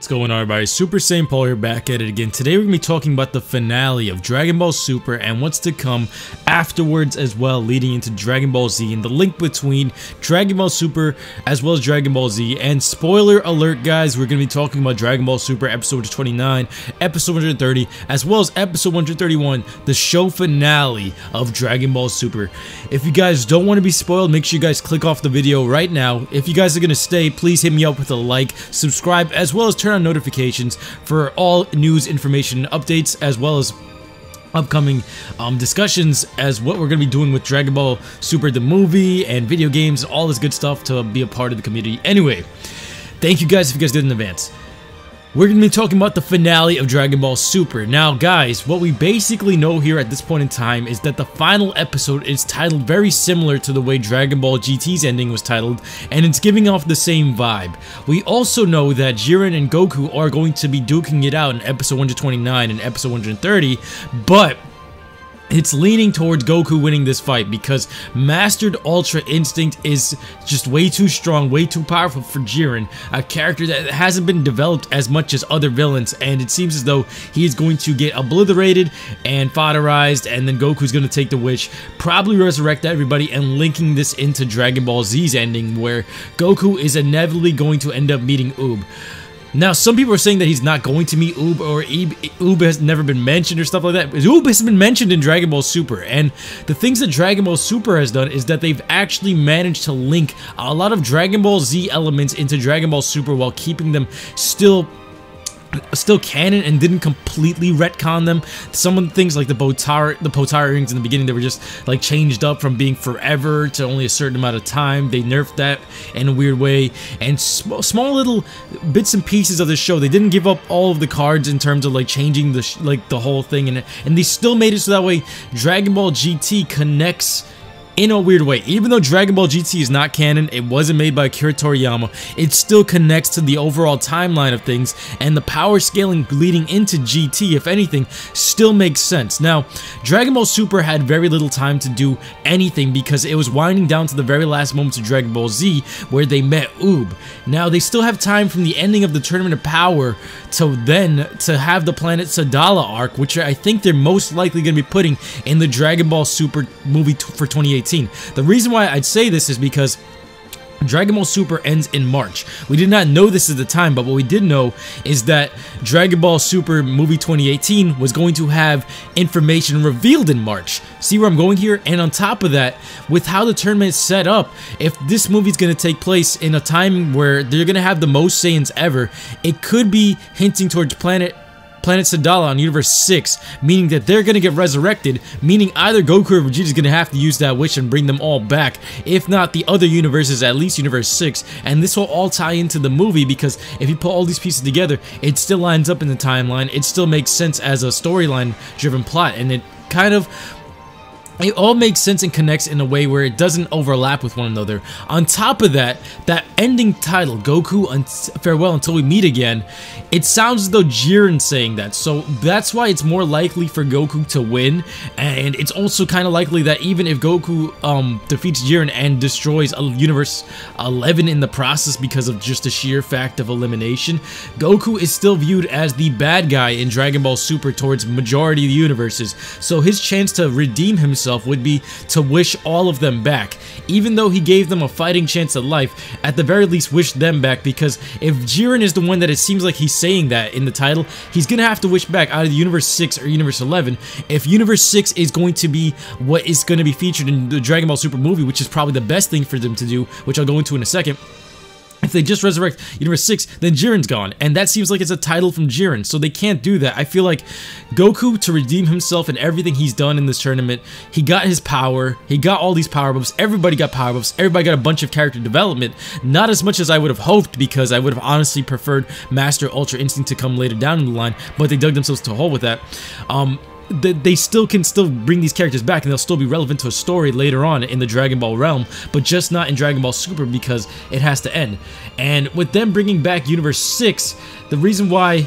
What's going on, everybody? Super Saiyan Paul here, back at it again. Today we're going to be talking about the finale of Dragon Ball Super and what's to come afterwards as well, leading into Dragon Ball Z and the link between Dragon Ball Super as well as Dragon Ball Z. And spoiler alert, guys, we're going to be talking about Dragon Ball Super episode 29, episode 130, as well as episode 131, the show finale of Dragon Ball Super. If you guys don't want to be spoiled, make sure you guys click off the video right now. If you guys are going to stay, please hit me up with a like, subscribe, as well as turn on notifications for all news, information, updates, as well as upcoming discussions as what we're going to be doing with Dragon Ball Super the movie and video games, all this good stuff to be a part of the community. Anyway, thank you guys if you guys did in advance. We're going to be talking about the finale of Dragon Ball Super. Now, guys, what we basically know here at this point in time is that the final episode is titled very similar to the way Dragon Ball GT's ending was titled, and it's giving off the same vibe. We also know that Jiren and Goku are going to be duking it out in episode 129 and episode 130, but it's leaning towards Goku winning this fight because Mastered Ultra Instinct is just way too strong, way too powerful for Jiren, a character that hasn't been developed as much as other villains, and it seems as though he is going to get obliterated and fodderized, and then Goku's going to take the wish, probably resurrect everybody, and linking this into Dragon Ball Z's ending where Goku is inevitably going to end up meeting Oob. Now, some people are saying that he's not going to meet Oob, or Oob has never been mentioned or stuff like that. Oob has been mentioned in Dragon Ball Super, and the things that Dragon Ball Super has done is that they've actually managed to link a lot of Dragon Ball Z elements into Dragon Ball Super while keeping them still canon and didn't completely retcon them. Some of the things like the Potara rings in the beginning, they were just like changed up from being forever to only a certain amount of time. They nerfed that in a weird way, and small little bits and pieces of the show. They didn't give up all of the cards in terms of like changing the whole thing, and they still made it so that way Dragon Ball GT connects in a weird way. Even though Dragon Ball GT is not canon, it wasn't made by Akira Toriyama, it still connects to the overall timeline of things, and the power scaling leading into GT, if anything, still makes sense. Now, Dragon Ball Super had very little time to do anything because it was winding down to the very last moments of Dragon Ball Z where they met Oob. Now, they still have time from the ending of the Tournament of Power to have the Planet Sadala arc, which I think they're most likely going to be putting in the Dragon Ball Super movie for 2018. The reason why I'd say this is because Dragon Ball Super ends in March. We did not know this at the time, but what we did know is that Dragon Ball Super movie 2018 was going to have information revealed in March. See where I'm going here? And on top of that, with how the tournament is set up, if this movie is going to take place in a time where they're going to have the most Saiyans ever, it could be hinting towards Planet Sadala on Universe 6, meaning that they're going to get resurrected, meaning either Goku or Vegeta is going to have to use that wish and bring them all back, if not the other universes, at least Universe 6, and this will all tie into the movie because if you put all these pieces together, it still lines up in the timeline, it still makes sense as a storyline driven plot, and it all makes sense and connects in a way where it doesn't overlap with one another. On top of that, that ending title, Goku Farewell Until We Meet Again, it sounds as though Jiren's saying that, so that's why it's more likely for Goku to win, and it's also kind of likely that even if Goku defeats Jiren and destroys Universe 11 in the process because of just the sheer fact of elimination, Goku is still viewed as the bad guy in Dragon Ball Super towards majority of the universes, so his chance to redeem himself would be to wish all of them back. Even though he gave them a fighting chance at life, at the very least wish them back, because if Jiren is the one that it seems like he's saying that in the title, he's gonna have to wish back either Universe 6 or Universe 11. If Universe 6 is going to be what is going to be featured in the Dragon Ball Super movie, which is probably the best thing for them to do, which I'll go into in a second, if they just resurrect Universe 6, then Jiren's gone, and that seems like it's a title from Jiren, so they can't do that. I feel like Goku, to redeem himself and everything he's done in this tournament, he got his power, he got all these power-ups, everybody got power-ups, everybody got a bunch of character development, not as much as I would have hoped, because I would have honestly preferred Master Ultra Instinct to come later down in the line, but they dug themselves to a hole with that. They can still bring these characters back and they'll still be relevant to a story later on in the Dragon Ball realm, but just not in Dragon Ball Super because it has to end. And with them bringing back Universe 6, the reason why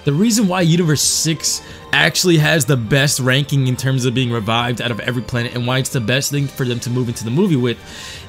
Universe 6 actually has the best ranking in terms of being revived out of every planet and why it's the best thing for them to move into the movie with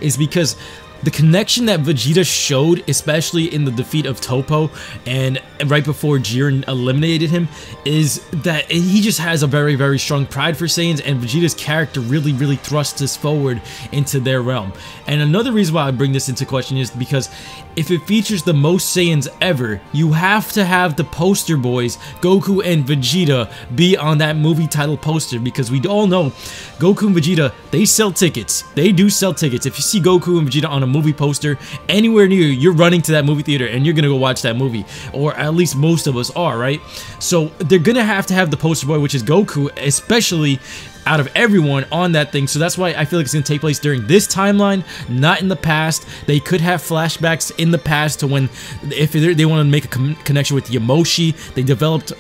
is because the connection that Vegeta showed, especially in the defeat of Toppo and right before Jiren eliminated him, is that he just has a very, very strong pride for Saiyans, and Vegeta's character really, really thrusts us forward into their realm. And another reason why I bring this into question is because if it features the most Saiyans ever, you have to have the poster boys, Goku and Vegeta, be on that movie title poster, because we all know Goku and Vegeta, they sell tickets. They do sell tickets. If you see Goku and Vegeta on a movie poster anywhere near you, you're running to that movie theater and you're gonna go watch that movie, or at least most of us are, right? So they're gonna have to have the poster boy, which is Goku, especially out of everyone on that thing. So that's why I feel like it's gonna take place during this timeline, not in the past. They could have flashbacks in the past to when, if they want to make a connection with Yamoshi, they developed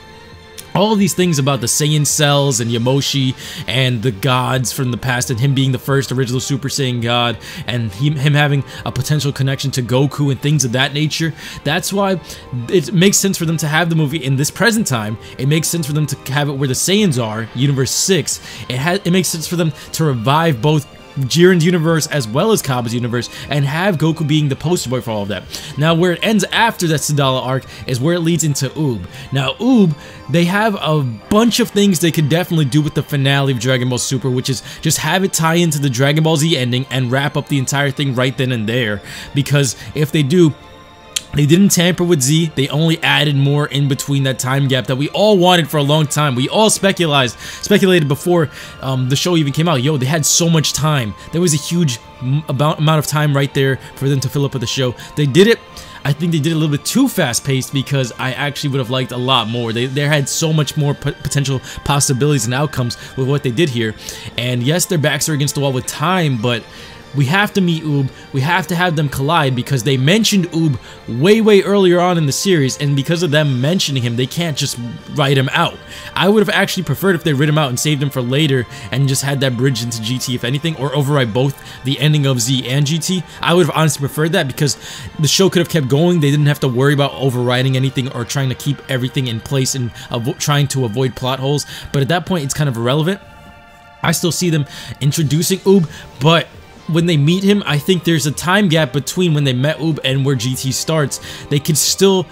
all of these things about the Saiyan cells and Yamoshi and the gods from the past, and him being the first original Super Saiyan god, and him having a potential connection to Goku and things of that nature. That's why it makes sense for them to have the movie in this present time. It makes sense for them to have it where the Saiyans are, Universe 6. It makes sense for them to revive both Jiren's universe as well as Cabba's universe, and have Goku being the poster boy for all of that. Now, where it ends after that Sadala arc is where it leads into Oob. Now, Oob, they have a bunch of things they could definitely do with the finale of Dragon Ball Super, which is just have it tie into the Dragon Ball Z ending and wrap up the entire thing right then and there. Because if they do, they didn't tamper with Z, they only added more in between that time gap that we all wanted for a long time. We all speculated before the show even came out. Yo, they had so much time. There was a huge amount of time right there for them to fill up with the show. They did it. I think they did it a little bit too fast-paced, because I actually would have liked a lot more. They had so much more potential possibilities and outcomes with what they did here. And yes, their backs are against the wall with time, but we have to meet Oob. We have to have them collide, because they mentioned Oob way earlier on in the series, and because of them mentioning him, they can't just write him out. I would have actually preferred if they writ him out and saved him for later and just had that bridge into GT, if anything, or override both the ending of Z and GT. I would have honestly preferred that, because the show could have kept going. They didn't have to worry about overriding anything or trying to keep everything in place and trying to avoid plot holes. But at that point, it's kind of irrelevant. I still see them introducing Oob, but when they meet him, I think there's a time gap between when they met Oob and where GT starts. They could still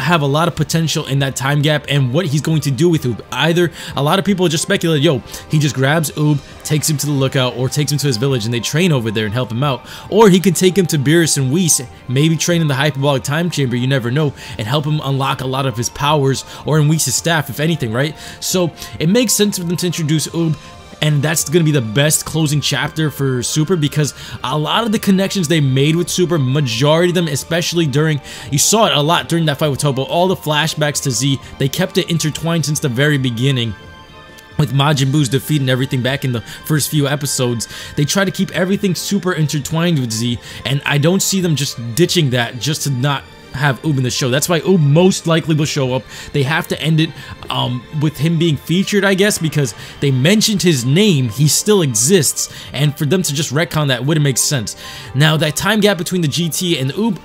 have a lot of potential in that time gap and what he's going to do with Oob. Either a lot of people just speculate, yo, he just grabs Oob, takes him to the lookout, or takes him to his village and they train over there and help him out. Or he can take him to Beerus and Whis, maybe train in the hyperbolic time chamber, you never know, and help him unlock a lot of his powers, or in Whis' staff, if anything, right? So it makes sense for them to introduce Oob, and that's going to be the best closing chapter for Super, because a lot of the connections they made with Super, majority of them, especially during, you saw it a lot during that fight with Toppo, all the flashbacks to Z, they kept it intertwined since the very beginning. With Majin Buu's defeat and everything back in the first few episodes, they try to keep everything super intertwined with Z, and I don't see them just ditching that just to not have Oob in the show. That's why Oob most likely will show up. They have to end it with him being featured, I guess, because they mentioned his name. He still exists, and for them to just retcon that wouldn't make sense. Now, that time gap between the GT and the Oob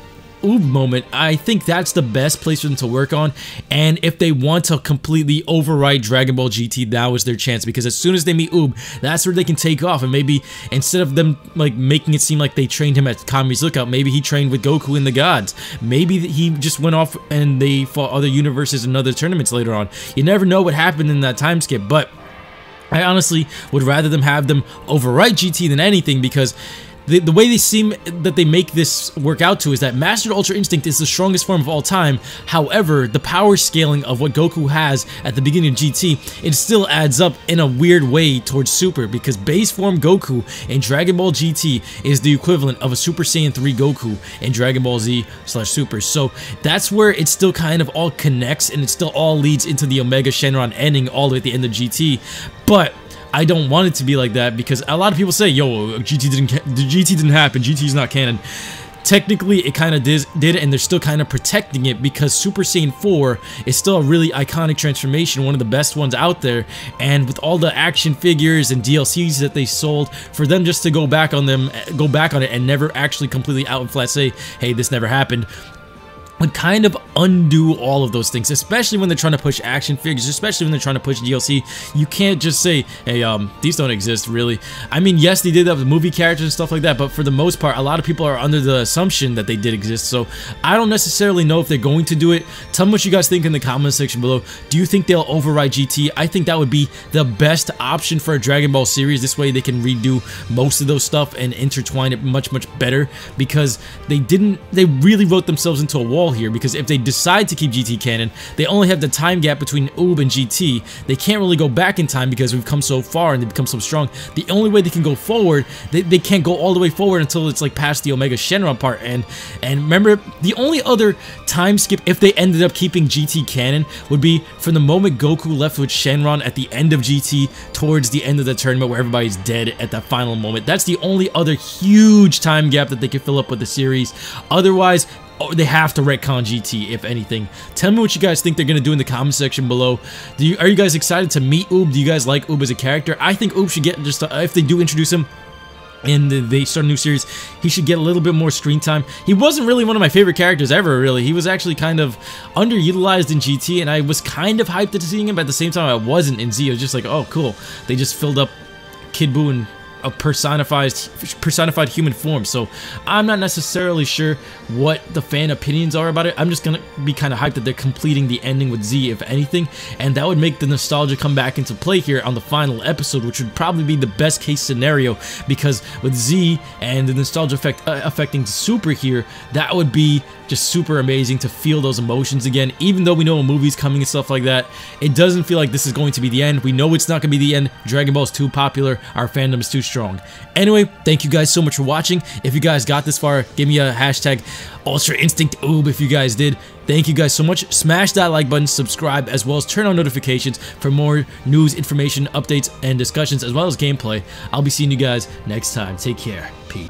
moment, I think that's the best place for them to work on. And if they want to completely override Dragon Ball GT, now is their chance, because as soon as they meet Oob, that's where they can take off. And maybe instead of them like making it seem like they trained him at Kami's Lookout, maybe he trained with Goku and the gods. Maybe he just went off and they fought other universes and other tournaments later on. You never know what happened in that time skip, but I honestly would rather them have them overwrite GT than anything, because the way they seem that they make this work out to is that Mastered Ultra Instinct is the strongest form of all time. However, the power scaling of what Goku has at the beginning of GT, it still adds up in a weird way towards Super, because base form Goku in Dragon Ball GT is the equivalent of a Super Saiyan 3 Goku in Dragon Ball Z/Super. So that's where it still kind of all connects, and it still all leads into the Omega Shenron ending all the way at the end of GT. But I don't want it to be like that, because a lot of people say, yo, GT didn't happen, GT is not canon. Technically, it kind of did, and they're still kind of protecting it, because Super Saiyan 4 is still a really iconic transformation, one of the best ones out there, and with all the action figures and DLCs that they sold, for them just to go back on it and never actually completely out and flat say, hey, this never happened, would kind of undo all of those things, especially when they're trying to push action figures, especially when they're trying to push DLC. You can't just say, hey, these don't exist, really. I mean, yes, they did have the movie characters and stuff like that, but for the most part, a lot of people are under the assumption that they did exist, so I don't necessarily know if they're going to do it. Tell me what you guys think in the comment section below. Do you think they'll override GT? I think that would be the best option for a Dragon Ball series. This way they can redo most of those stuff and intertwine it much better, because they really wrote themselves into a wall here, because if they decide to keep GT canon, they only have the time gap between Oob and GT. They can't really go back in time because we've come so far and they've become so strong. The only way they can go forward, they can't go all the way forward until it's like past the Omega Shenron part. And remember, the only other time skip, if they ended up keeping GT canon, would be from the moment Goku left with Shenron at the end of GT towards the end of the tournament where everybody's dead at that final moment. That's the only other huge time gap that they could fill up with the series. Otherwise, they have to retcon GT, if anything. Tell me what you guys think they're going to do in the comment section below. Are you guys excited to meet Oob? Do you guys like Oob as a character? I think Oob should get just, if they do introduce him and they start a new series, he should get a little bit more screen time. He wasn't really one of my favorite characters ever, really. He was actually kind of underutilized in GT, and I was kind of hyped at seeing him, but at the same time, I wasn't in Z. I was just like, oh, cool. They just filled up Kid Buu and a personified human form. So I'm not necessarily sure what the fan opinions are about it. I'm just gonna be kind of hyped that they're completing the ending with Z, if anything, and that would make the nostalgia come back into play here on the final episode, which would probably be the best case scenario, because with Z and the nostalgia effect affecting Super here, that would be just super amazing to feel those emotions again. Even though we know a movie's coming and stuff like that, it doesn't feel like this is going to be the end. We know it's not going to be the end. Dragon Ball's too popular. Our fandom is too strong. Anyway, thank you guys so much for watching. If you guys got this far, give me a hashtag Ultra Instinct Oob if you guys did. Thank you guys so much. Smash that like button, subscribe, as well as turn on notifications for more news, information, updates, and discussions, as well as gameplay. I'll be seeing you guys next time. Take care. Peace.